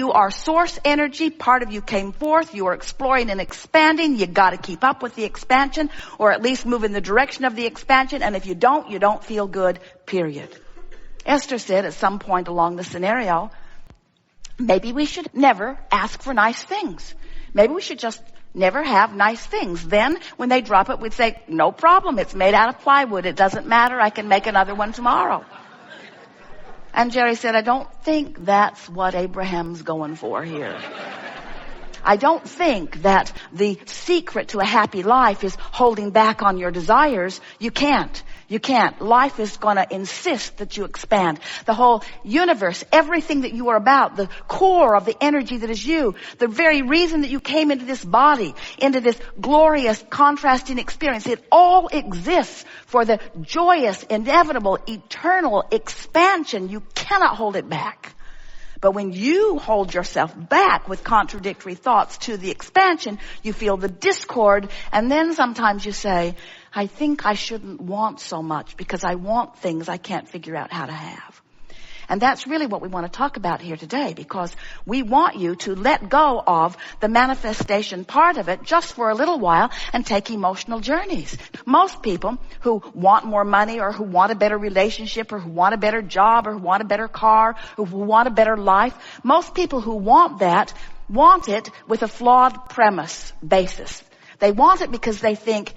You are source energy. Part of you came forth. You are exploring and expanding. You got to keep up with the expansion, or at least move in the direction of the expansion. And if you don't feel good, period. Esther said at some point along the scenario, maybe we should never ask for nice things. Maybe we should just never have nice things. Then when they drop it, we'd say, no problem. It's made out of plywood. It doesn't matter. I can make another one tomorrow. And Jerry said, I don't think that's what Abraham's going for here. I don't think that the secret to a happy life is holding back on your desires. You can't. Life is going to insist that you expand. The whole universe, everything that you are about, the core of the energy that is you, the very reason that you came into this body, into this glorious contrasting experience, it all exists for the joyous, inevitable, eternal expansion. You cannot hold it back. But when you hold yourself back with contradictory thoughts to the expansion, you feel the discord, and then sometimes you say, I think I shouldn't want so much because I want things I can't figure out how to have. And that's really what we want to talk about here today, because we want you to let go of the manifestation part of it just for a little while and take emotional journeys. Most people who want more money, or who want a better relationship, or who want a better job, or who want a better car, or who want a better life, most people who want that want it with a flawed premise basis. They want it because they think,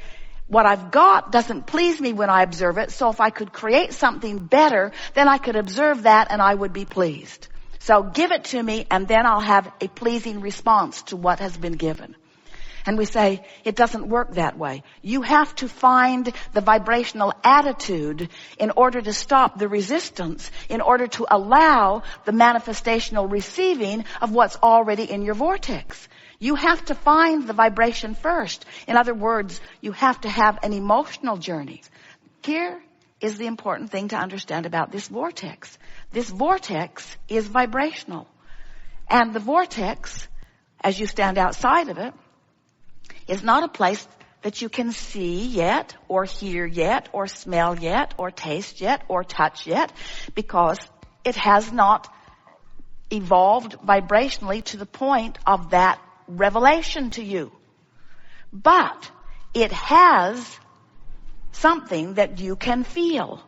what I've got doesn't please me when I observe it, so if I could create something better, then I could observe that and I would be pleased. So give it to me and then I'll have a pleasing response to what has been given. And we say, it doesn't work that way. You have to find the vibrational attitude in order to stop the resistance, in order to allow the manifestational receiving of what's already in your vortex. You have to find the vibration first. In other words, you have to have an emotional journey. Here is the important thing to understand about this vortex. This vortex is vibrational. And the vortex, as you stand outside of it, is not a place that you can see yet, or hear yet, or smell yet, or taste yet, or touch yet, because it has not evolved vibrationally to the point of that revelation to you. But it has something that you can feel.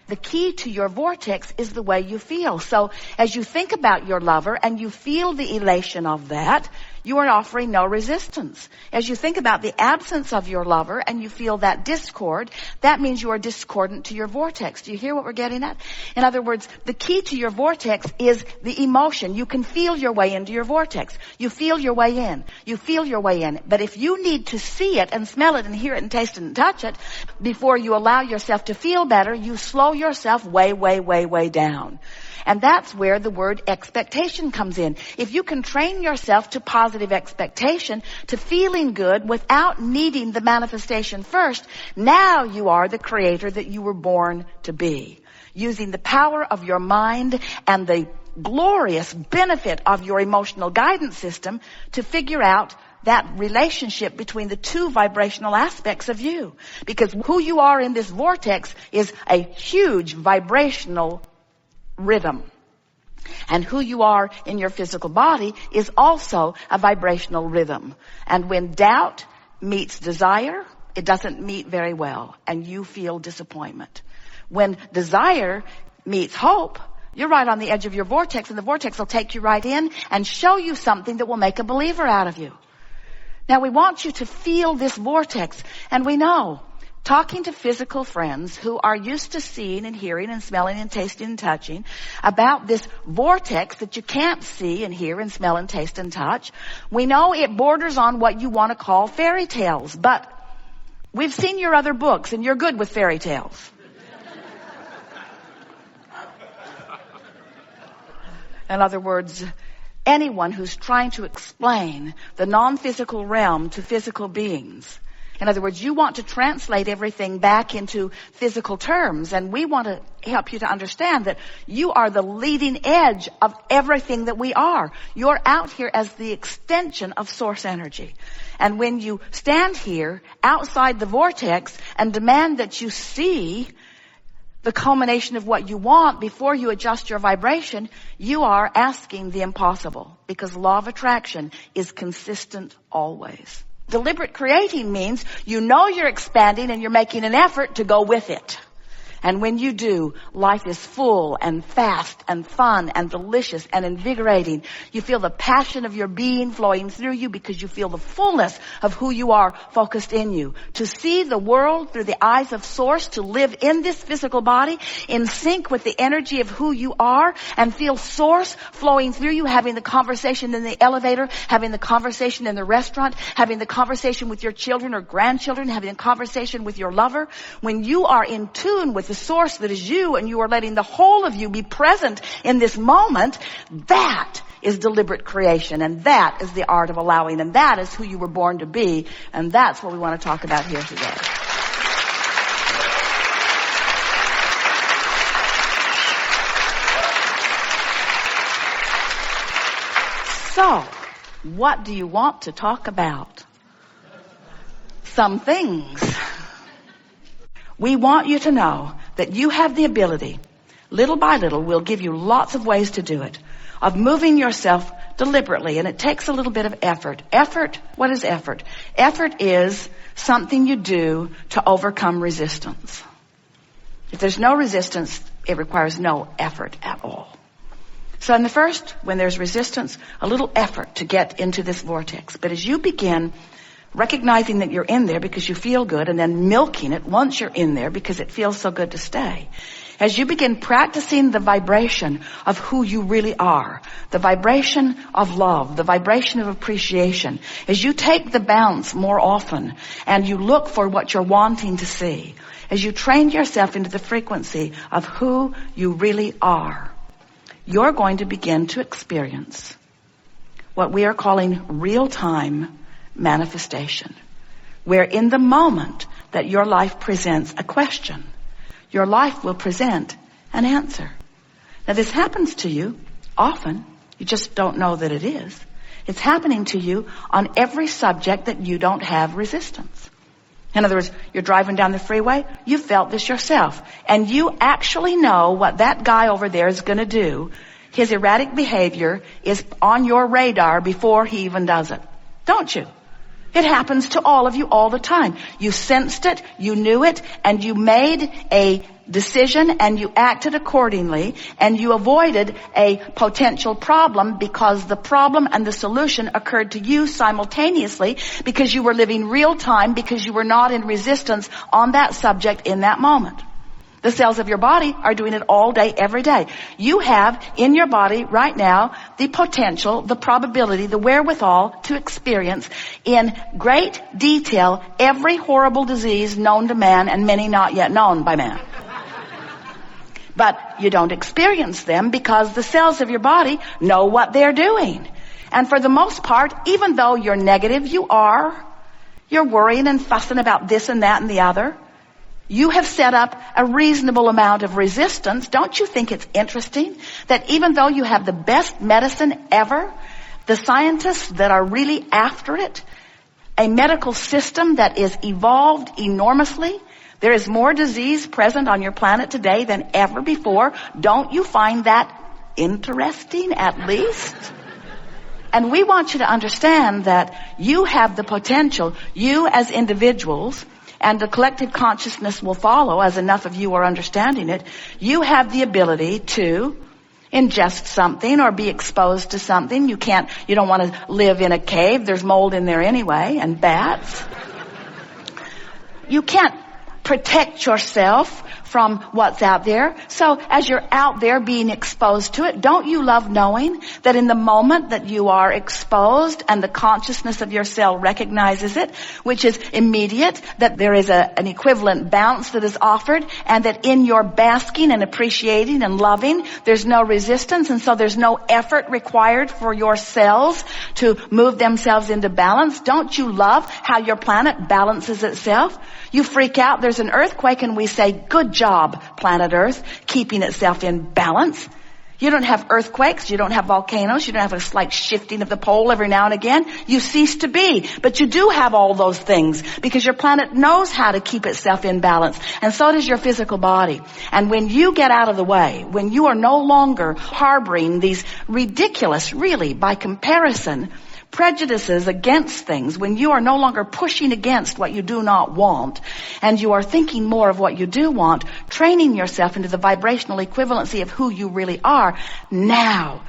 The key to your vortex is the way you feel. So as you think about your lover and you feel the elation of that, you are offering no resistance. As you think about the absence of your lover and you feel that discord, that means you are discordant to your vortex. Do you hear what we're getting at? In other words, the key to your vortex is the emotion. You can feel your way into your vortex. You feel your way in. You feel your way in. But if you need to see it and smell it and hear it and taste it and touch it before you allow yourself to feel better, you slow yourself way down. And that's where the word expectation comes in. If you can train yourself to positive expectation, to feeling good without needing the manifestation first, now you are the creator that you were born to be. Using the power of your mind and the glorious benefit of your emotional guidance system to figure out that relationship between the two vibrational aspects of you. Because who you are in this vortex is a huge vibrational rhythm. And who you are in your physical body is also a vibrational rhythm. And when doubt meets desire, it doesn't meet very well, and you feel disappointment. When desire meets hope, you're right on the edge of your vortex, and the vortex will take you right in and show you something that will make a believer out of you. Now, we want you to feel this vortex, and we know, talking to physical friends who are used to seeing and hearing and smelling and tasting and touching about this vortex that you can't see and hear and smell and taste and touch, we know it borders on what you want to call fairy tales. But we've seen your other books and you're good with fairy tales. In other words, anyone who's trying to explain the non-physical realm to physical beings, in other words, you want to translate everything back into physical terms, and we want to help you to understand that you are the leading edge of everything that we are. You're out here as the extension of source energy. And when you stand here outside the vortex and demand that you see the culmination of what you want, before you adjust your vibration, you are asking the impossible, because law of attraction is consistent always. Deliberate creating means you know you're expanding and you're making an effort to go with it. And when you do, life is full and fast and fun and delicious and invigorating. You feel the passion of your being flowing through you because you feel the fullness of who you are focused in you. To see the world through the eyes of Source, to live in this physical body in sync with the energy of who you are, and feel Source flowing through you, having the conversation in the elevator, having the conversation in the restaurant, having the conversation with your children or grandchildren, having a conversation with your lover. When you are in tune with the Source that is you, and you are letting the whole of you be present in this moment, that is deliberate creation, and that is the art of allowing, and that is who you were born to be, and that's what we want to talk about here today. So, what do you want to talk about? Some things. We want you to know that you have the ability, little by little, we'll give you lots of ways to do it, of moving yourself deliberately, and it takes a little bit of effort. Effort, what is effort? Effort is something you do to overcome resistance. If there's no resistance, it requires no effort at all. So in the first, when there's resistance, a little effort to get into this vortex. But as you begin recognizing that you're in there because you feel good, and then milking it once you're in there because it feels so good to stay. As you begin practicing the vibration of who you really are, the vibration of love, the vibration of appreciation, as you take the bounce more often and you look for what you're wanting to see, as you train yourself into the frequency of who you really are, you're going to begin to experience what we are calling real-time manifestation, where in the moment that your life presents a question, your life will present an answer. Now this happens to you often, you just don't know that it is. It's happening to you on every subject that you don't have resistance. In other words, you're driving down the freeway, you felt this yourself, and you actually know what that guy over there is going to do. His erratic behavior is on your radar before he even does it. Don't you? It happens to all of you all the time. You sensed it, you knew it, and you made a decision and you acted accordingly, and you avoided a potential problem because the problem and the solution occurred to you simultaneously, because you were living real time, because you were not in resistance on that subject in that moment. The cells of your body are doing it all day, every day. You have in your body right now the potential, the probability, the wherewithal to experience in great detail every horrible disease known to man and many not yet known by man. But you don't experience them because the cells of your body know what they're doing. And for the most part, even though you're negative, you're worrying and fussing about this and that and the other, you have set up a reasonable amount of resistance. Don't you think it's interesting that even though you have the best medicine ever, the scientists that are really after it, a medical system that is evolved enormously, there is more disease present on your planet today than ever before. Don't you find that interesting, at least? And we want you to understand that you have the potential, you as individuals, and the collective consciousness will follow as enough of you are understanding it. You have the ability to ingest something or be exposed to something. You don't want to live in a cave. There's mold in there anyway, and bats. You can't protect yourself from what's out there. So as you're out there being exposed to it, don't you love knowing that in the moment that you are exposed and the consciousness of your cell recognizes it, which is immediate, that there is an equivalent bounce that is offered, and that in your basking and appreciating and loving, there's no resistance, and so there's no effort required for your cells to move themselves into balance? Don't you love how your planet balances itself? You freak out, there's an earthquake, and we say, good job, planet Earth, keeping itself in balance. You don't have earthquakes. You don't have volcanoes. You don't have a slight shifting of the pole every now and again. You cease to be. But you do have all those things because your planet knows how to keep itself in balance. And so does your physical body. And when you get out of the way, when you are no longer harboring these ridiculous, really, by comparison, prejudices against things, when you are no longer pushing against what you do not want, and you are thinking more of what you do want, training yourself into the vibrational equivalency of who you really are, now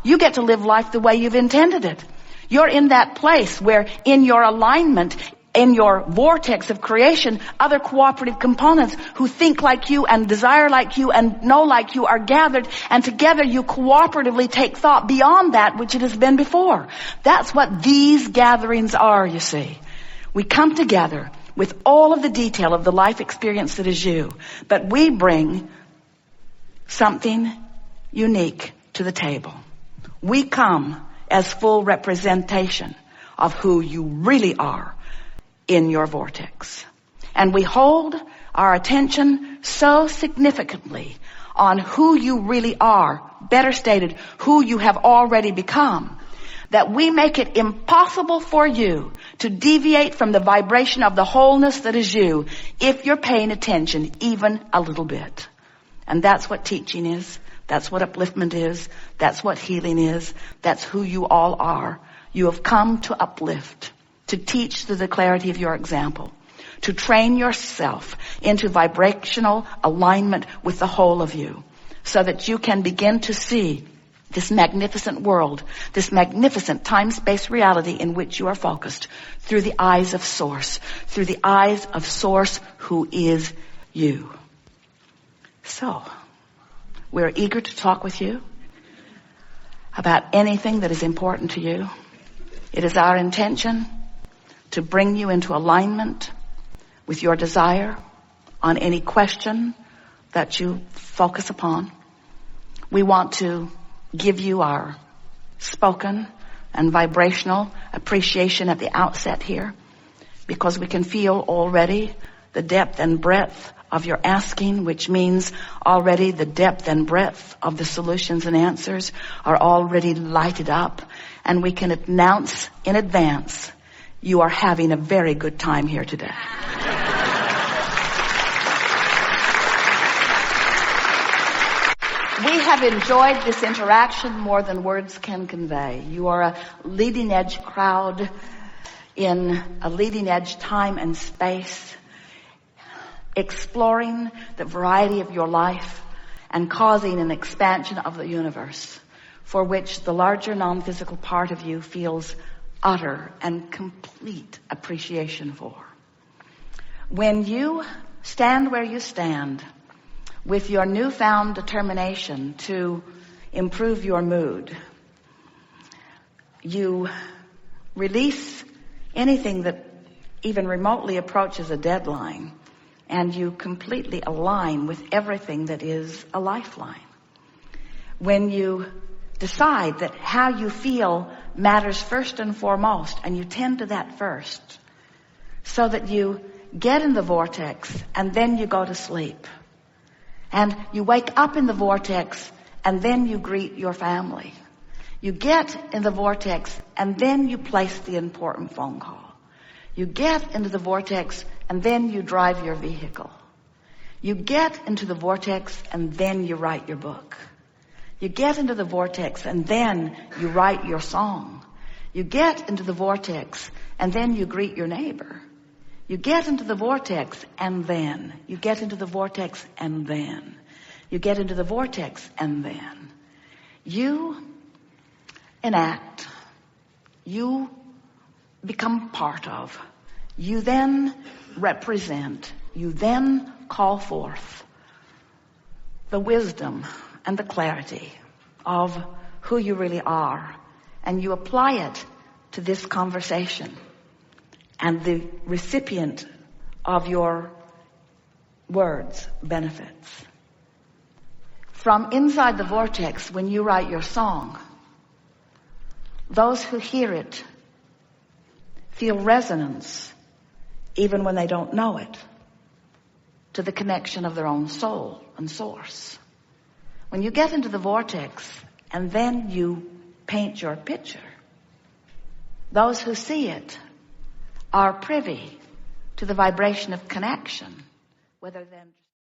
you get to live life the way you've intended it. You're in that place where in your alignment, in your vortex of creation, other cooperative components who think like you and desire like you and know like you are gathered, and together you cooperatively take thought beyond that which it has been before. That's what these gatherings are, you see. We come together with all of the detail of the life experience that is you, but we bring something unique to the table. We come as full representation of who you really are in your vortex. And we hold our attention so significantly on who you really are, better stated, who you have already become, that we make it impossible for you to deviate from the vibration of the wholeness that is you if you're paying attention even a little bit. And that's what teaching is. That's what upliftment is. That's what healing is. That's who you all are. You have come to uplift, to teach through the clarity of your example, to train yourself into vibrational alignment with the whole of you, so that you can begin to see this magnificent world, this magnificent time-space reality in which you are focused through the eyes of Source, through the eyes of Source who is you. So, we're eager to talk with you about anything that is important to you. It is our intention to bring you into alignment with your desire on any question that you focus upon. We want to give you our spoken and vibrational appreciation at the outset here, because we can feel already the depth and breadth of your asking, which means already the depth and breadth of the solutions and answers are already lighted up, and we can announce in advance you are having a very good time here today. We have enjoyed this interaction more than words can convey. You are a leading edge crowd in a leading edge time and space, exploring the variety of your life and causing an expansion of the universe, for which the larger non-physical part of you feels utter and complete appreciation for. When you stand where you stand with your newfound determination to improve your mood, you release anything that even remotely approaches a deadline, and you completely align with everything that is a lifeline. When you decide that how you feel matters first and foremost, and you tend to that first, so that you get in the vortex and then you go to sleep. And you wake up in the vortex and then you greet your family. You get in the vortex and then you place the important phone call. You get into the vortex and then you drive your vehicle. You get into the vortex and then you write your book. You get into the vortex and then you write your song. You get into the vortex and then you greet your neighbor. You get into the vortex and then. You get into the vortex and then. You get into the vortex and then. You enact. You become part of. You then represent. You then call forth the wisdom and the clarity of who you really are. And you apply it to this conversation. And the recipient of your words benefits. From inside the vortex, when you write your song, those who hear it feel resonance even when they don't know it. to the connection of their own soul and source. When you get into the vortex and then you paint your picture, those who see it are privy to the vibration of connection, whether them